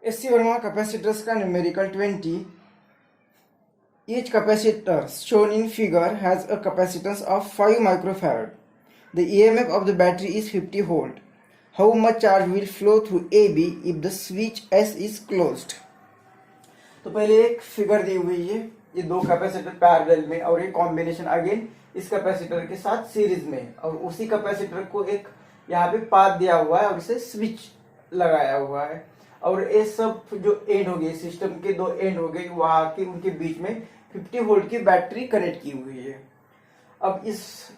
SC Verma capacitors का numerical 20. Each capacitor shown in figure has a capacitance of 5 microfarad. The EMF of the battery is 50 volt. How much charge will flow through AB if the switch S is closed? तो पहले एक figure दी हुई है, ये दो capacitor parallel में और एक कॉम्बिनेशन अगेन इस कैपेसिटर के साथ सीरीज में, और उसी कैपेसिटर को एक यहाँ पे पाथ दिया हुआ है और इसे स्विच लगाया हुआ है, और ये सब जो एंड हो गए सिस्टम के दो एंड हो गए वहां के उनके बीच में 50 वोल्ट की बैटरी कनेक्ट की हुई है। अब इस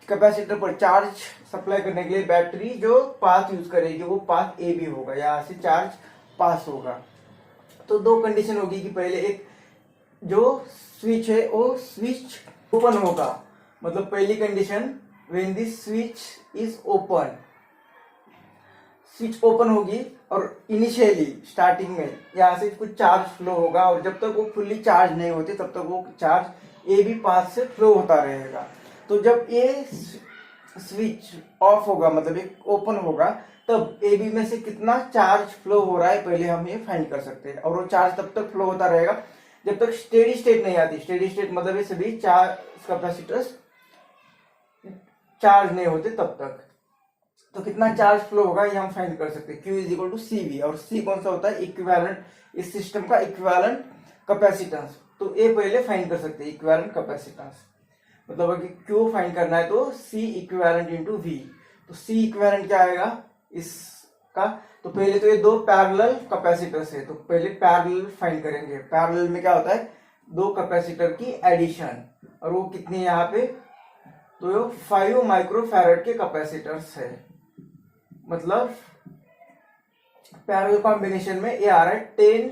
कैपेसिटर पर चार्ज सप्लाई करने के लिए बैटरी जो पाथ यूज करेगी वो पाथ ए बी होगा, यहाँ से चार्ज पास होगा। तो दो कंडीशन होगी कि पहले एक जो स्विच है वो स्विच ओपन होगा, मतलब पहली condition when this switch is open, switch open होगी और इनिशियली स्टार्टिंग में यहाँ से कुछ चार्ज फ्लो होगा, और जब तक वो फुल्ली चार्ज नहीं होती तब तक वो चार्ज ए बी पाथ से फ्लो होता रहेगा। तो जब ये स्विच ऑफ होगा मतलब ये ओपन होगा तब ए बी में से कितना चार्ज फ्लो हो रहा है पहले हम ये फाइंड कर सकते हैं, और वो चार्ज तब तक फ्लो होता रहेगा जब तक स्टेडी स्टेट नहीं आती। स्टेडी स्टेट मतलब ये सभी कैपेसिटर्स चार्ज नहीं होते तब तक। तो कितना चार्ज फ्लो होगा ये हम फाइंड कर सकते हैं, Q is equal to CV, और C कौन सा होता है इक्विवेलेंट, इस सिस्टम का इक्विवेलेंट कैपेसिटेंस। तो ये पहले फाइंड कर सकते हैं इक्विवेलेंट कैपेसिटेंस, मतलब अगर Q फाइंड करना है तो C इक्विवेलेंट इंटू V। तो C इक्विवेलेंट क्या आएगा इसका, तो पहले तो ये दो पैरेलल कैपेसिटर्स है तो पहले पैरेलल फाइंड करेंगे। पैरेलल में क्या होता है दो कैपेसिटर की एडिशन, और वो कितने यहाँ पे तो ये 5 माइक्रोफैरड के कैपेसिटर्स है, मतलब पैरेलल कॉम्बिनेशन में ये आ रहा है 10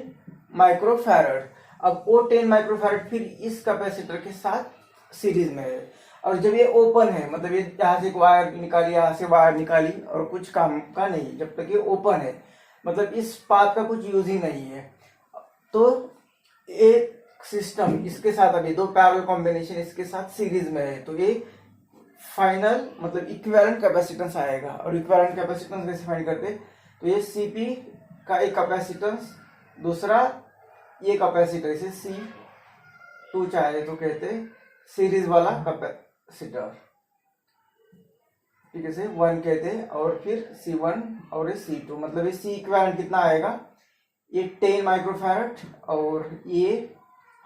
माइक्रोफैरड। अब वो 10 माइक्रोफैरड फिर इस कैपेसिटर के साथ सीरीज में है, और जब ये ओपन है मतलब ये यहाँ से एक वायर निकाली यहाँ से वायर निकाली और कुछ काम का नहीं, जब तक ये ओपन है मतलब इस पाथ का कुछ यूज ही नहीं है। तो एक सिस्टम इसके साथ अभी दो पैरेलल कॉम्बिनेशन इसके साथ सीरीज में है, तो ये फाइनल मतलब इक्विवेलेंट कैपेसिटेंस आएगा। और इक्विवेलेंट कैपेसिटेंस कैसे फाइंड करते, तो ये Cp का एक कैपेसिटेंस, दूसरा ये कैपेसिटर इसे C2 चाहे तो कहते सीरीज वाला कैपेसिटर, ठीक है, 1 कहते हैं, और फिर C1 और ये C2, मतलब ये C इक्विवेलेंट कितना आएगा ये 10 माइक्रोफैरड, और ये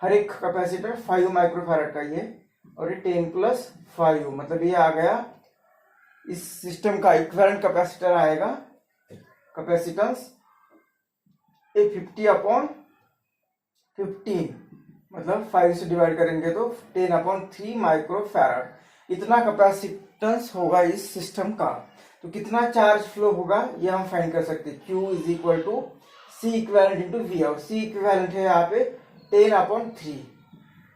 हर एक कैपेसिटर 5 माइक्रोफैरड का ये, और ये 10 प्लस 5, मतलब ये आ गया इस सिस्टम का इक्विवेलेंट कैपेसिटर आएगा कैपेसिटेंस ये 50/15, मतलब 5 से डिवाइड करेंगे तो 10/3 माइक्रोफैरड। इतना कैपेसिटेंस होगा इस सिस्टम का। तो कितना चार्ज फ्लो होगा ये हम फाइंड कर सकते हैं, Q is equal to C equivalent into V, और C इक्विवेलेंट है यहाँ पे 10/3,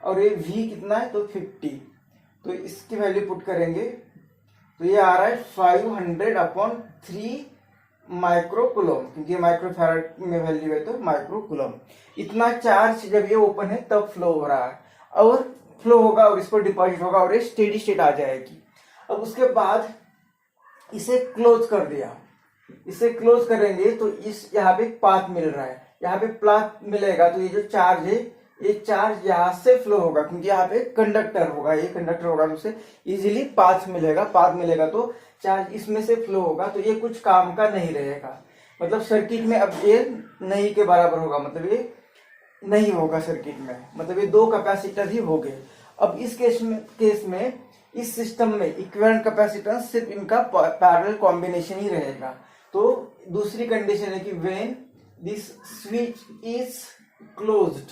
और ये V कितना है तो 50, तो इसकी वैल्यू पुट करेंगे तो ये आ रहा है 500/3 माइक्रोकूलम, क्योंकि माइक्रोफैरड में वैल्यू है तो माइक्रोकूलम। इतना चार्ज जब ये ओपन है तब फ्लो हो रहा है, और फ्लो होगा और इस पर डिपॉजिट होगा और ये स्टेडी स्टेट आ जाएगी। अब उसके बाद इसे क्लोज कर दिया, इसे क्लोज करेंगे तो इस यहाँ पे पाथ मिल रहा है, यहाँ पे पाथ मिलेगा तो ये जो चार्ज है ये चार्ज यहाँ से फ्लो होगा, क्योंकि यहाँ पे कंडक्टर होगा, ये कंडक्टर होगा तो उसे इजीली पाथ मिलेगा, पाथ मिलेगा तो चार्ज इसमें से फ्लो होगा, तो ये कुछ काम का नहीं रहेगा, मतलब सर्किट में अब ये नहीं के बराबर होगा, मतलब ये नहीं होगा सर्किट में, मतलब ये दो कैपेसिटर ही हो गए। अब इस केस में इस सिस्टम में इक्विवेलेंट कैपेसिटेंस सिर्फ इनका पैरेलल कॉम्बिनेशन ही रहेगा। तो दूसरी कंडीशन है कि when this switch is closed,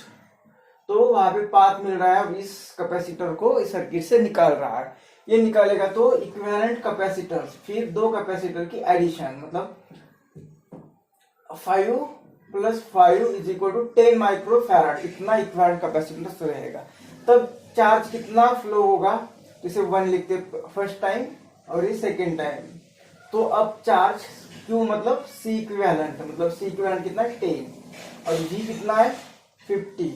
तो वहां पे पाथ मिल रहा है, अब इस कैपेसिटर को इस सर्किट से निकाल रहा है, ये निकालेगा तो इक्विवेलेंट कैपेसिटर्स फिर दो कैपेसिटर की एडिशन, मतलब 5 + 5 इज इक्वल टू 10 माइक्रोफैरड, इतना इक्विवेलेंट कैपेसिटेंस रहेगा। तब चार्ज कितना फ्लो होगा, इसे 1 लिखते फर्स्ट टाइम और ये सेकेंड टाइम, तो अब चार्ज Q मतलब C इक्विवेलेंट, मतलब C इक्विवेलेंट कितना है 10, और V कितना है 50,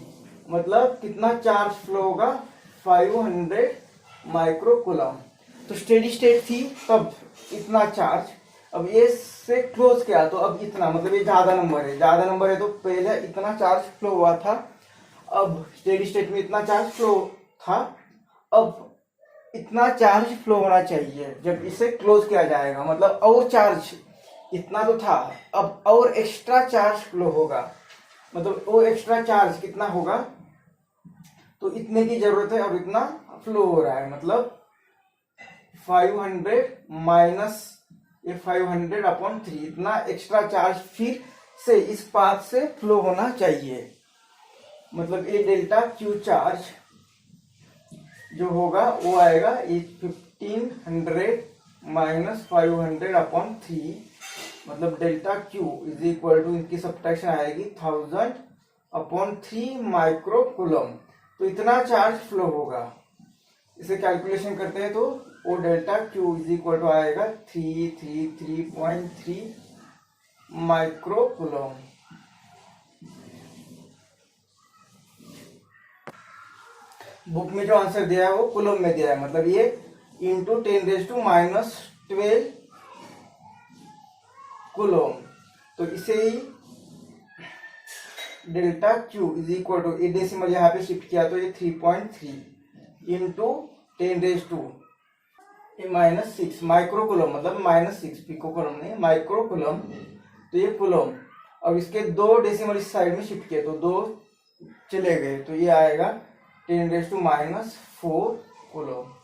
मतलब कितना चार्ज फ्लो होगा 500 माइक्रोकूलम। तो स्टेडी स्टेट थी तब इतना चार्ज, अब ये से क्लोज किया तो अब इतना, मतलब ये ज्यादा नंबर है, ज्यादा नंबर है तो पहले इतना चार्ज फ्लो हुआ था, अब स्टेडी स्टेट में इतना चार्ज फ्लो था, अब इतना चार्ज फ्लो होना चाहिए जब इसे क्लोज किया जाएगा, मतलब और चार्ज इतना तो था, अब और एक्स्ट्रा चार्ज फ्लो होगा, मतलब वो एक्स्ट्रा चार्ज कितना होगा, तो इतने की जरूरत है, अब इतना फ्लो हो रहा है, मतलब 500 माइनस ये 500/3, इतना एक्स्ट्रा चार्ज फिर से इस पाथ से फ्लो होना चाहिए, मतलब ये डेल्टा क्यू चार्ज जो होगा वो आएगा 1500 माइनस 500/3, मतलब delta Q is equal to, इनकी सब्ट्रैक्शन आएगी 1000/3 माइक्रो कूलम। तो इतना चार्ज फ्लो होगा, इसे कैलकुलेशन करते हैं तो वो delta Q is equal to आएगा 333.3 माइक्रो कूलम। बुक में जो आंसर दिया है वो कूलम में दिया है, मतलब ये इंटू 10⁻⁻12 कूलम। तो इसे ही delta Q is equal to, ये डेसिमल यहाँ पे शिफ्ट किया तो ये 3.3 इंटू 10⁻⁻6 माइक्रो कूलम, मतलब -6 पिको कूलम नहीं माइक्रो कूलम, तो ये कूलम। अब इसके दो डेसिमल इस साइड में शिफ्ट किए तो दो चले गए, तो ये आएगा 10⁻⁴ कूलम।